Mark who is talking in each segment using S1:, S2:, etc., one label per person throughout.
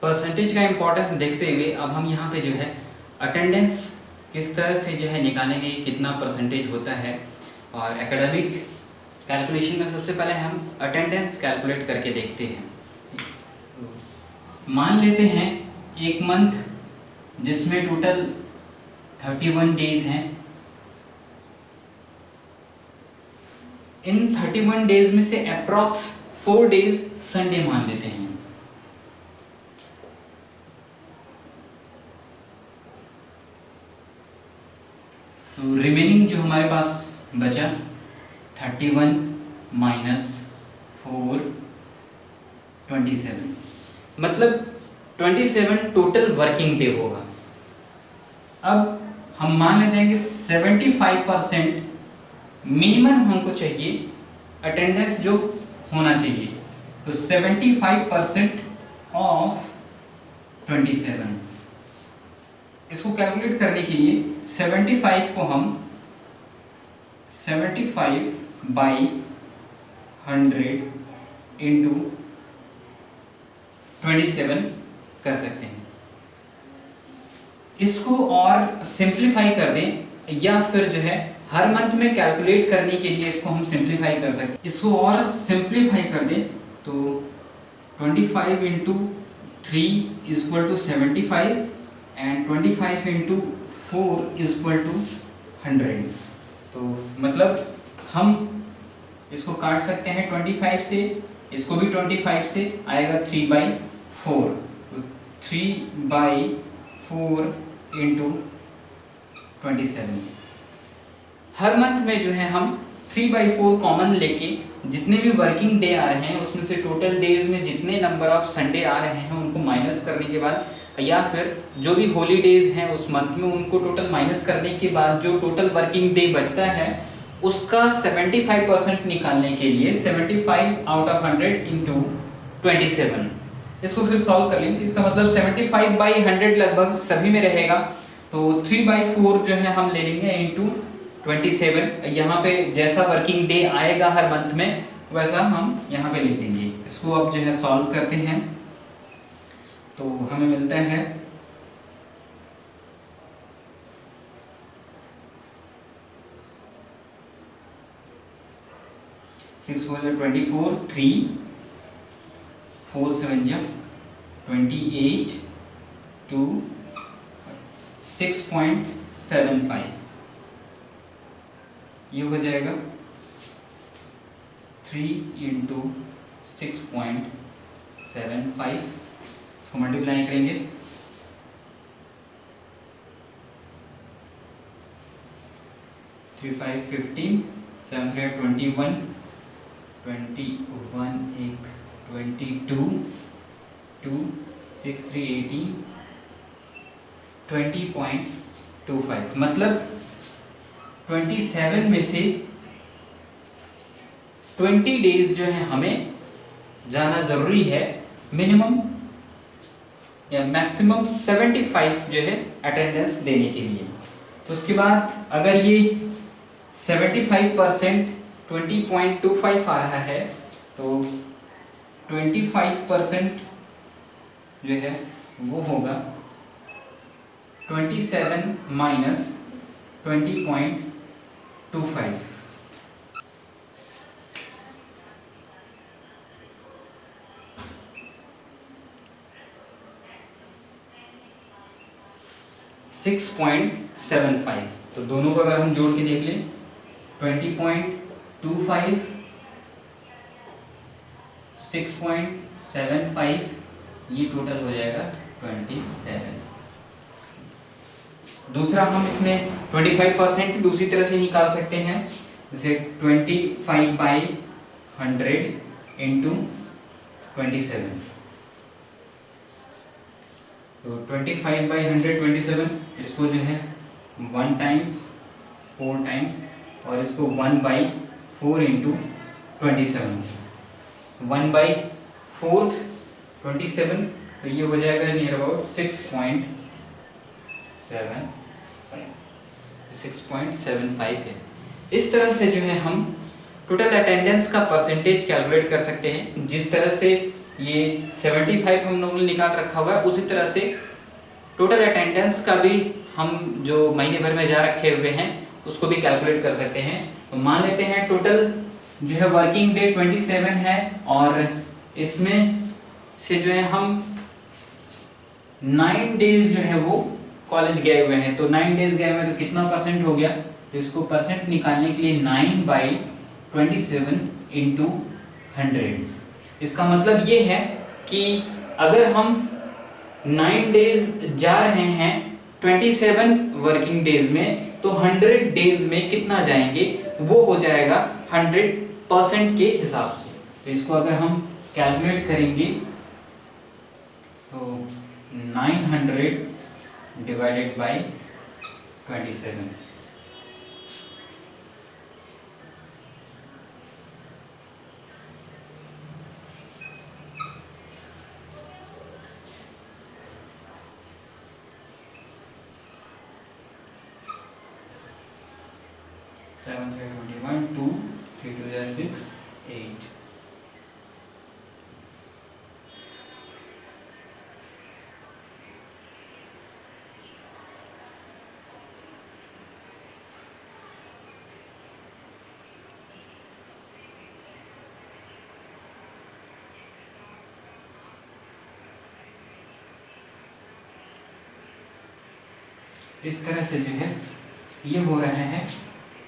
S1: Percentage का importance देखते हुए अब हम यहाँ पे जो है अटेंडेंस किस तरह से जो है निकालेंगे, कितना परसेंटेज होता है। और एकेडमिक कैलकुलेशन में सबसे पहले हम अटेंडेंस कैलकुलेट करके देखते हैं। मान लेते हैं एक मंथ जिसमें टोटल 31 डेज हैं। इन 31 डेज में से अप्रॉक्स 4 डेज संडे मान लेते हैं। तो रिमेनिंग जो हमारे पास बचा 31 माइनस 4 27, मतलब 27 टोटल वर्किंग डे होगा। अब हम मान लेते हैं कि 75% मिनिमम हमको चाहिए अटेंडेंस जो होना चाहिए। तो 75% ऑफ 27, इसको कैलकुलेट करने के लिए 75 को हम 75 बाई 100 इंटू 27 कर सकते हैं। इसको और सिंप्लीफाई कर दें या फिर जो है हर मंथ में कैलकुलेट करने के लिए इसको हम सिंप्लीफाई कर सकते हैं। इसको और सिंप्लीफाई कर दें तो 25 into 3 is equal to 75 and 25 into 4 is equal to 100। तो मतलब हम इसको काट सकते हैं 25 से, इसको भी 25 से आएगा 3/4। तो 3/4 इंटू 27। हर मंथ में जो है हम 3/4 कॉमन लेके जितने भी वर्किंग डे आ रहे हैं उसमें से टोटल डेज में जितने नंबर ऑफ संडे आ रहे हैं उनको माइनस करने के बाद, या फिर जो भी हॉलीडेज हैं उस मंथ में उनको टोटल माइनस करने के बाद जो टोटल वर्किंग डे बचता है उसका 75% निकालने के लिए 75 आउट ऑफ 100 इंटू 27, इसको फिर सॉल्व कर लेंगे। इसका मतलब 75/100 लगभग सभी में रहेगा। तो 3/4 जो है हम ले लेंगे इंटू 27। यहाँ पे जैसा वर्किंग डे आएगा हर मंथ में वैसा हम यहाँ पे लिख देंगे। इसको अब जो है सॉल्व करते हैं तो हमें मिलता है 6 4 24, 3 4 7 28, 2 6.75, ये हो जाएगा 3 इंटू 6.75। इसको मल्टीप्लाई करेंगे 3 5 15, 7 3 21, 21 1 22, 2 6 3 18, 20.25। मतलब 27 में से 20 डेज जो है हमें जाना जरूरी है, मिनिमम या मैक्सिमम 75 जो है अटेंडेंस देने के लिए। तो उसके बाद अगर ये 75% 20.25 आ रहा है तो 25% जो है वो होगा 27 माइनस 20.25। $6.75। तो दोनों को अगर हम जोड़ के देख लें 20.25 6.75, ये टोटल हो जाएगा 27। दूसरा हम इसमें 25% दूसरी तरह से निकाल सकते हैं, जैसे 25/100 इंटू 27। तो 25/100 27, इसको जो है 1 टाइम्स 4 टाइम्स और इसको 1/4 इंटू 27, 1/4 27। तो ये हो जाएगा नियर अबाउट 6.75 है। इस तरह से जो है हम टोटल अटेंडेंस का परसेंटेज कैलकुलेट कर सकते हैं। जिस तरह से ये 75 हम लोगों ने निकाल रखा हुआ है। उसी तरह से टोटल अटेंडेंस का भी हम जो महीने भर में जा रखे हुए हैं उसको भी कैलकुलेट कर सकते हैं। तो मान लेते हैं टोटल जो है वर्किंग डे 27 है और इसमें से जो है हम 9 डेज जो है वो कॉलेज गए हुए हैं। तो 9 डेज गए हुए हैं तो कितना परसेंट हो गया, तो इसको परसेंट निकालने के लिए 9/27 इंटू 100। इसका मतलब ये है कि अगर हम 9 डेज जा रहे हैं 27 वर्किंग डेज में, तो 100 डेज में कितना जाएंगे वो हो जाएगा 100% के हिसाब से। तो इसको अगर हम कैलकुलेट करेंगे तो 900 डिवाइडेड बाय 27, सेवन 21 2 3 2 6 8। इस तरह से जो है ये हो रहा है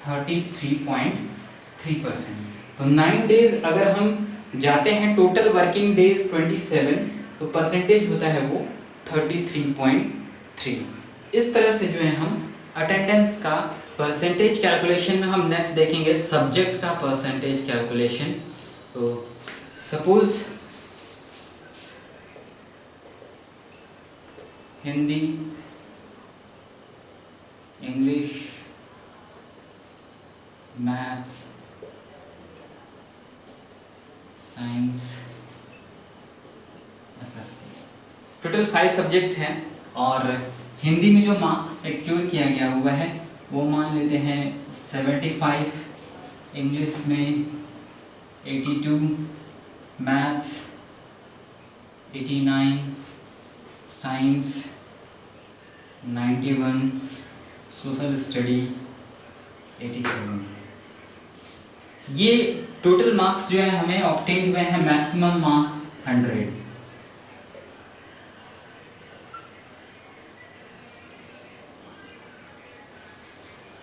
S1: 33.3%। तो 9 डेज अगर हम जाते हैं, टोटल वर्किंग डेज 27, तो परसेंटेज होता है वो 33.3। इस तरह से जो है हम अटेंडेंस का परसेंटेज कैलकुलेशन में हम नेक्स्ट देखेंगे सब्जेक्ट का परसेंटेज कैलकुलेशन। तो suppose Hindi, English, maths, science, SST, total 5 subject हैं। और हिंदी में जो मार्क्स एक्यूर किया गया हुआ है वो मान लेते हैं 75, इंग्लिश में 82, मैथ्स 89, साइंस 91, सोशल स्टडी 87। ये टोटल मार्क्स जो है हमें ऑब्टेन हुए हैं, मैक्सिमम मार्क्स 100।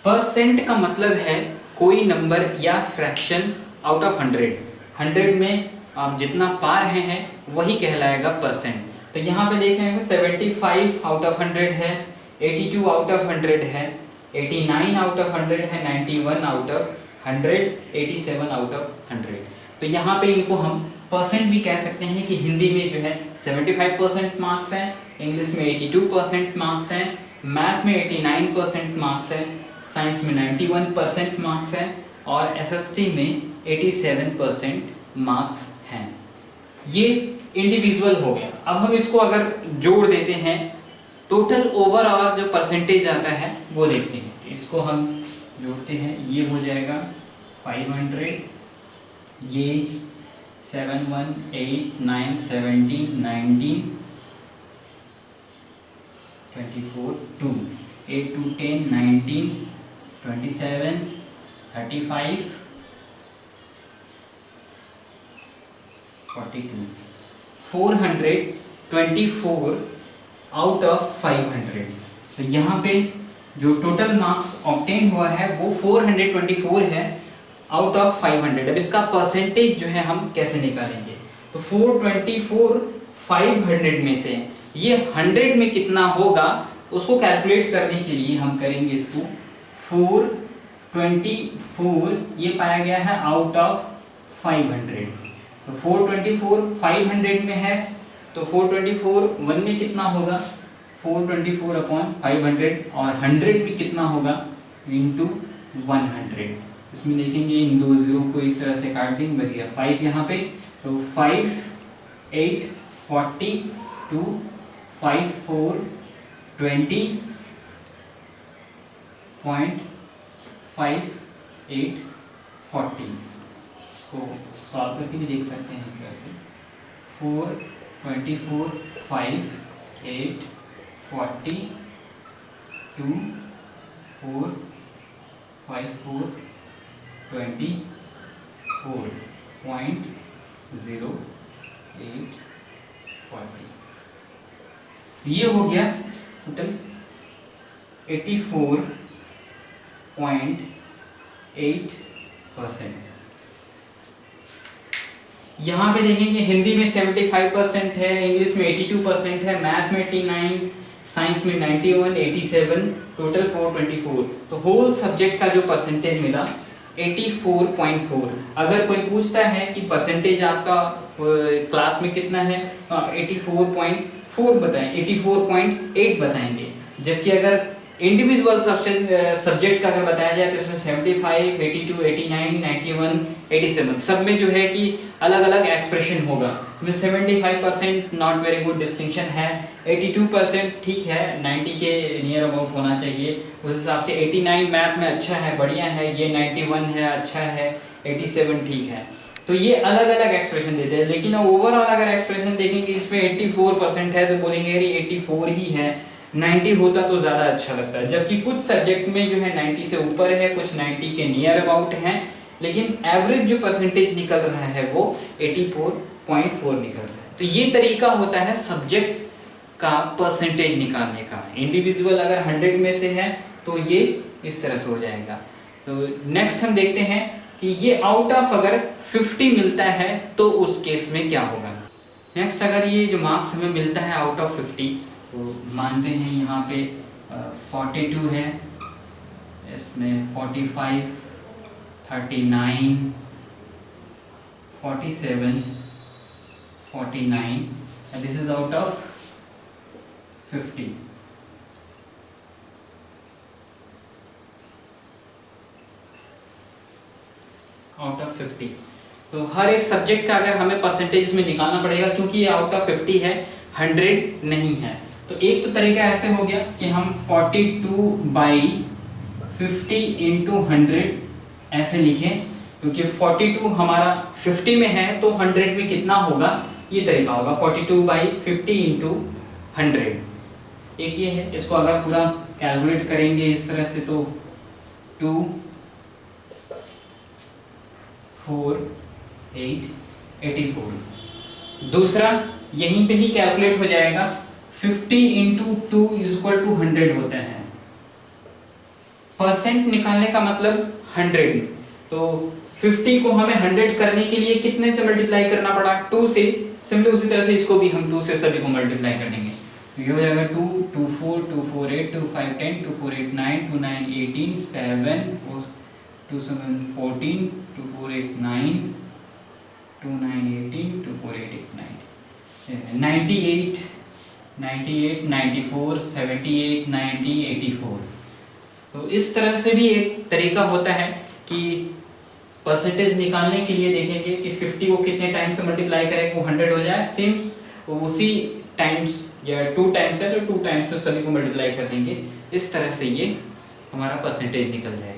S1: परसेंट का मतलब है कोई नंबर या फ्रैक्शन आउट ऑफ 100। 100 में आप जितना पा रहे हैं वही कहलाएगा परसेंट। तो यहाँ पे देखेंगे 75 आउट ऑफ 100 है, 82 आउट ऑफ 100 है, 89 आउट ऑफ 100 है, 91 आउट ऑफ 100, 87 आउट ऑफ 100। तो यहाँ पे इनको हम परसेंट भी कह सकते हैं कि हिंदी में जो है 75% मार्क्स हैं, इंग्लिश में 82% मार्क्स हैं, मैथ में 89% मार्क्स है, साइंस में 91% मार्क्स हैं और एसएसटी में 87% मार्क्स हैं। ये इंडिविजुअल हो गया। अब हम इसको अगर जोड़ देते हैं, टोटल ओवरऑल जो परसेंटेज आता है वो देखते हैं। तो इसको हम जोड़ते हैं, ये हो जाएगा 500, ये 7 1 8 9 17 19 24 2 8 2 10 19 27 35 42 424 आउट ऑफ 500। तो यहाँ पे जो टोटल मार्क्स ऑब्टेन हुआ है वो 424 है आउट ऑफ 500। अब इसका परसेंटेज जो है हम कैसे निकालेंगे, तो 424 500 में से ये 100 में कितना होगा उसको कैलकुलेट करने के लिए हम करेंगे इसको 424, ये पाया गया है आउट ऑफ 500। तो 424 500 में है, तो 424 1 में कितना होगा 424 अपॉन 500 और 100 में कितना होगा इंटू 100। इसमें देखेंगे इन दो जीरो को इस तरह से काट देंगे, बच गया 5 यहाँ पे। तो 5 8 40 2 5 4 20.5840। इसको सॉल्व करके भी देख सकते हैं इस तरह से 4, 24, 5, 8, 40, 2, 4, 5, 4, 24.08, 40। ये हो गया टोटल 84.8%। यहाँ पे देखेंगे हिंदी में 75% है, इंग्लिश में 82% है, मैथ में 89, साइंस में 91, 87, टोटल 424। तो होल सब्जेक्ट का जो परसेंटेज मिला 84.4। अगर कोई पूछता है कि परसेंटेज आपका क्लास में कितना है, 84.4 बताएं, 84.8 बताएंगे। जबकि अगर इंडिविजुअल सब्जेक्ट का अगर बताया जाए तो इसमें 75, 82, 89, 91, 87 सब में जो है कि अलग अलग एक्सप्रेशन होगा। इसमें 75% नॉट वेरी गुड डिस्टिंक्शन है, 82% ठीक है, 90 के नियर अबाउट होना चाहिए उस हिसाब से, 89 मैथ में अच्छा है, बढ़िया है, ये 91 है, अच्छा है, 87 ठीक है। तो ये अलग अलग एक्सप्रेशन देते हैं। लेकिन ओवरऑल अगर एक्सप्रेशन देखेंगे इसमें 84% है तो बोलेंगे यार 84 ही है, 90 होता तो ज़्यादा अच्छा लगता है। जबकि कुछ सब्जेक्ट में जो है 90 से ऊपर है, कुछ 90 के नियर अबाउट हैं, लेकिन एवरेज जो परसेंटेज निकल रहा है वो 84.4 निकल रहा है। तो ये तरीका होता है सब्जेक्ट का परसेंटेज निकालने का। इंडिविजुअल अगर 100 में से है तो ये इस तरह से हो जाएगा। तो नेक्स्ट हम देखते हैं कि ये आउट ऑफ अगर 50 मिलता है तो उस केस में क्या होगा। नेक्स्ट अगर ये जो मार्क्स हमें मिलता है आउट ऑफ 50, तो मानते हैं यहाँ पे 42 है, इसमें 45, 39, 47, 49, this is out of 50। Out of 50 तो हर एक सब्जेक्ट का अगर हमें परसेंटेज में निकालना पड़ेगा, क्योंकि ये आउट ऑफ 50 है, 100 नहीं है। तो एक तो तरीका ऐसे हो गया कि हम 42/50 × 100 ऐसे लिखें, क्योंकि 42 हमारा 50 में है तो 100 में कितना होगा, ये तरीका होगा 42/50 × 100। एक ये है, इसको अगर पूरा कैलकुलेट करेंगे इस तरह से तो 2, 4, 8, 84। दूसरा यहीं पे ही कैलकुलेट हो जाएगा, 50 × 2 = 100 होता है। परसेंट निकालने का मतलब 100, तो 50 को हमें 100 करने के लिए कितने से मल्टीप्लाई करना पड़ा, 2 से। सिंपली उसी तरह से इसको भी हम 2 से सभी को मल्टीप्लाई कर देंगे। तो ये हो जाएगा 2, 2, 4, 2, 4, 8, 2, 5, 10, 2, 4, 8, 9, 2, 9, 18, 7, 2, 7, 14, 2, 4, 8, 9, 2, 9, 18, 2, 4, 8, 8, 9, 98, 98, 94, 78, 90, 84। तो इस तरह से भी एक तरीका होता है कि परसेंटेज निकालने के लिए देखेंगे कि 50 को कितने टाइम से मल्टीप्लाई करें वो 100 हो जाए, सिंस उसी टाइम्स या 2 टाइम्स है तो 2 टाइम्स में सभी को मल्टीप्लाई कर देंगे। इस तरह से ये हमारा परसेंटेज निकल जाएगा।